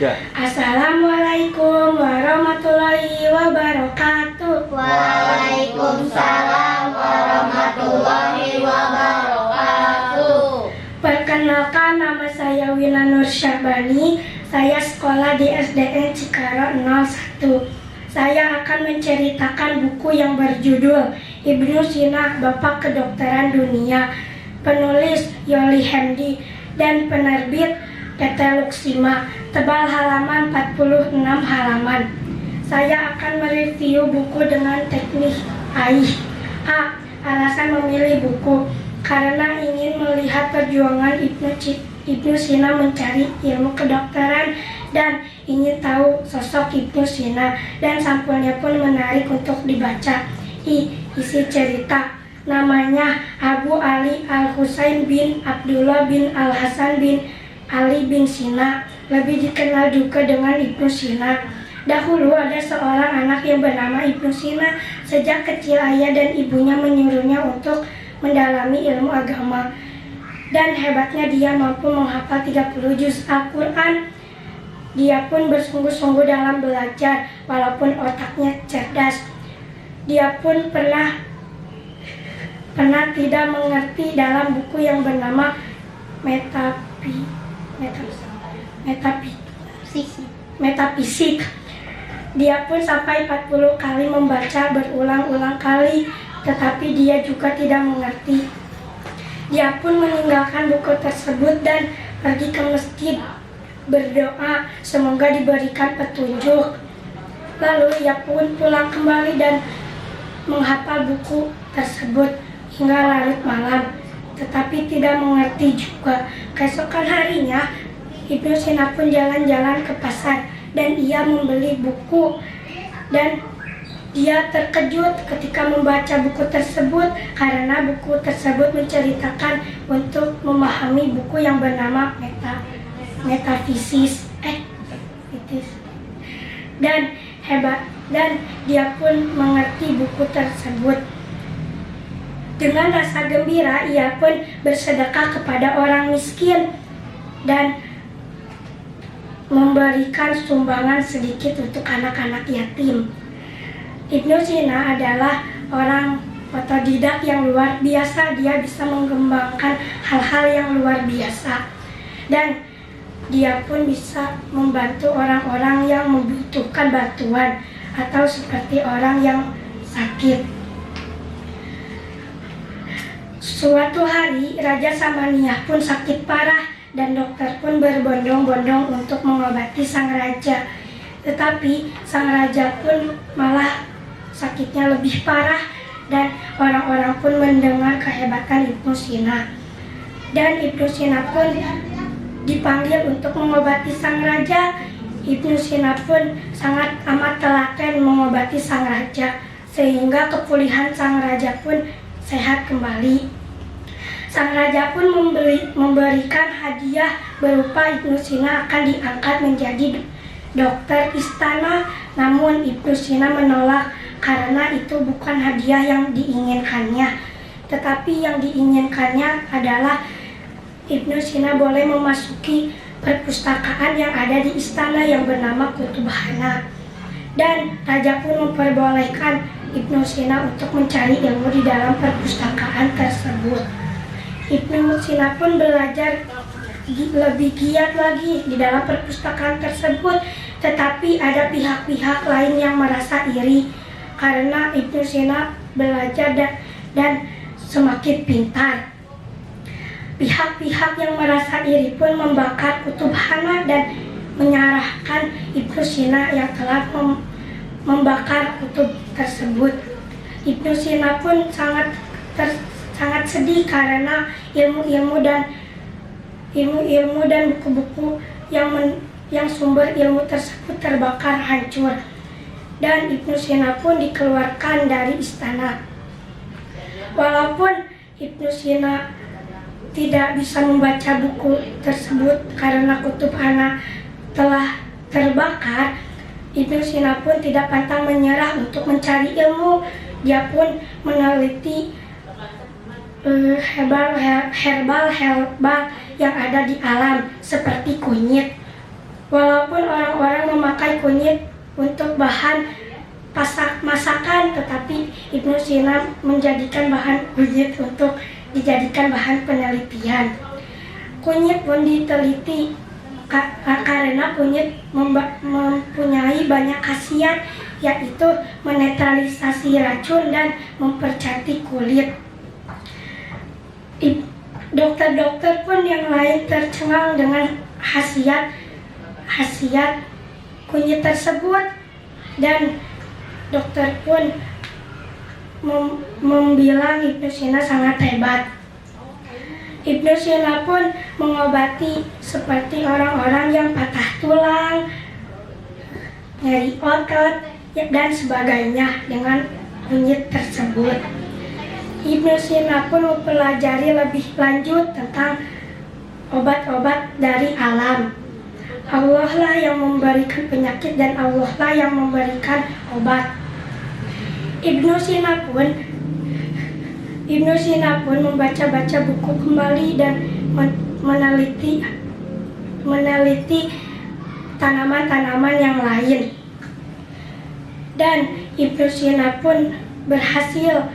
Sudah. Assalamualaikum warahmatullahi wabarakatuh. Waalaikumsalam warahmatullahi wabarakatuh. Perkenalkan, nama saya Wina Nur Syahbani. Saya sekolah di SDN Cikarang 01. Saya akan menceritakan buku yang berjudul Ibnu Sina, Bapak Kedokteran Dunia. Penulis Yoli Hamdi dan penerbit PT Luxima. Tebal halaman 46 halaman. Saya akan mereview buku dengan teknik AIH. A. Alasan memilih buku: karena ingin melihat perjuangan Ibnu Sina mencari ilmu kedokteran dan ingin tahu sosok Ibnu Sina, dan sampulnya pun menarik untuk dibaca. I. Isi cerita: namanya Abu Ali Al-Husain bin Abdullah bin Al-Hasan bin Ali bin Sina, lebih dikenal juga dengan Ibnu Sina. Dahulu ada seorang anak yang bernama Ibnu Sina. Sejak kecil ayah dan ibunya menyuruhnya untuk mendalami ilmu agama, dan hebatnya dia mampu menghafal 30 juz Al-Quran. Dia pun bersungguh-sungguh dalam belajar, walaupun otaknya cerdas. Dia pun pernah tidak mengerti dalam buku yang bernama Metafisik. Dia pun sampai 40 kali membaca berulang-ulang kali, tetapi dia juga tidak mengerti. Dia pun meninggalkan buku tersebut dan pergi ke masjid berdoa semoga diberikan petunjuk. Lalu ia pun pulang kembali dan menghafal buku tersebut hingga larut malam, tetapi tidak mengerti juga. Keesokan harinya, Ibnu Sina pun jalan-jalan ke pasar dan ia membeli buku, dan dia terkejut ketika membaca buku tersebut karena buku tersebut menceritakan untuk memahami buku yang bernama Metafisis. Dan dia pun mengerti buku tersebut. Dengan rasa gembira, ia pun bersedekah kepada orang miskin dan memberikan sumbangan sedikit untuk anak-anak yatim. Ibnu Sina adalah orang otodidak yang luar biasa. Dia bisa mengembangkan hal-hal yang luar biasa, dan dia pun bisa membantu orang-orang yang membutuhkan bantuan atau seperti orang yang sakit. Suatu hari, Raja Samaniyah pun sakit parah dan dokter pun berbondong-bondong untuk mengobati sang raja. Tetapi sang raja pun malah sakitnya lebih parah, dan orang-orang pun mendengar kehebatan Ibnu Sina. Dan Ibnu Sina pun dipanggil untuk mengobati sang raja. Ibnu Sina pun sangat amat telaten mengobati sang raja, sehingga kepulihan sang raja pun sehat kembali. Sang raja pun memberikan hadiah berupa Ibnu Sina akan diangkat menjadi dokter istana. Namun Ibnu Sina menolak karena itu bukan hadiah yang diinginkannya. Tetapi yang diinginkannya adalah Ibnu Sina boleh memasuki perpustakaan yang ada di istana yang bernama Kutubkhana. Dan raja pun memperbolehkan Ibnu Sina untuk mencari ilmu di dalam perpustakaan tersebut. Ibnu Sina pun belajar lebih giat lagi di dalam perpustakaan tersebut, tetapi ada pihak-pihak lain yang merasa iri karena Ibnu Sina belajar dan semakin pintar. Pihak-pihak yang merasa iri pun membakar Kutubkhana dan menyalahkan Ibnu Sina yang telah membakar kutub tersebut. Ibnu Sina pun sangat sedih karena ilmu-ilmu dan buku-buku yang sumber ilmu tersebut terbakar hancur, dan Ibnu Sina pun dikeluarkan dari istana. Walaupun Ibnu Sina tidak bisa membaca buku tersebut karena Kutubkhana telah terbakar, Ibnu Sina pun tidak pantang menyerah untuk mencari ilmu. Dia pun meneliti herbal yang ada di alam seperti kunyit, Walaupun orang-orang memakai kunyit untuk bahan masakan, tetapi Ibnu Sina menjadikan bahan kunyit untuk dijadikan bahan penelitian. Kunyit pun diteliti karena kunyit mempunyai banyak khasiat, yaitu menetralisasi racun dan mempercantik kulit. Dokter-dokter pun yang lain tercengang dengan khasiat kunyit tersebut, dan dokter pun membilang Ibnu Sina sangat hebat. Ibnu Sina pun mengobati seperti orang-orang yang patah tulang, nyeri otot, dan sebagainya dengan kunyit tersebut. Ibnu Sina pun mempelajari lebih lanjut tentang obat-obat dari alam. Allah lah yang memberikan penyakit dan Allah lah yang memberikan obat. Ibnu Sina pun membaca-baca buku kembali dan meneliti tanaman-tanaman yang lain. Dan Ibnu Sina pun berhasil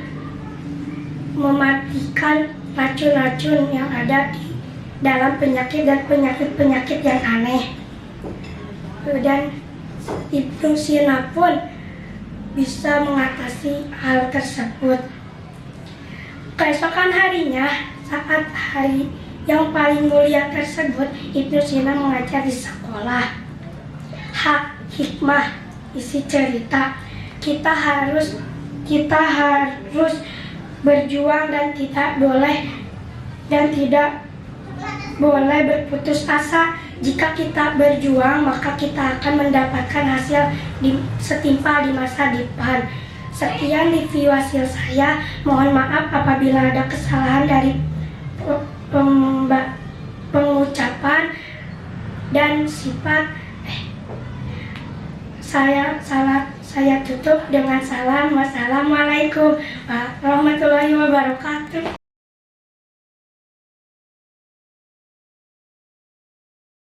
mematikan racun-racun yang ada di dalam penyakit dan penyakit-penyakit yang aneh. Dan Ibnu Sina pun bisa mengatasi hal tersebut. Keesokan harinya, saat hari yang paling mulia tersebut, Ibnu Sina mengajar di sekolah. Hikmah, isi cerita, kita harus berjuang dan tidak boleh berputus asa. Jika kita berjuang, maka kita akan mendapatkan hasil setimpal di masa depan. Sekian review hasil saya. Mohon maaf apabila ada kesalahan dari pengucapan dan sifat. Saya tutup dengan salam. Wassalamualaikum warahmatullahi wabarakatuh.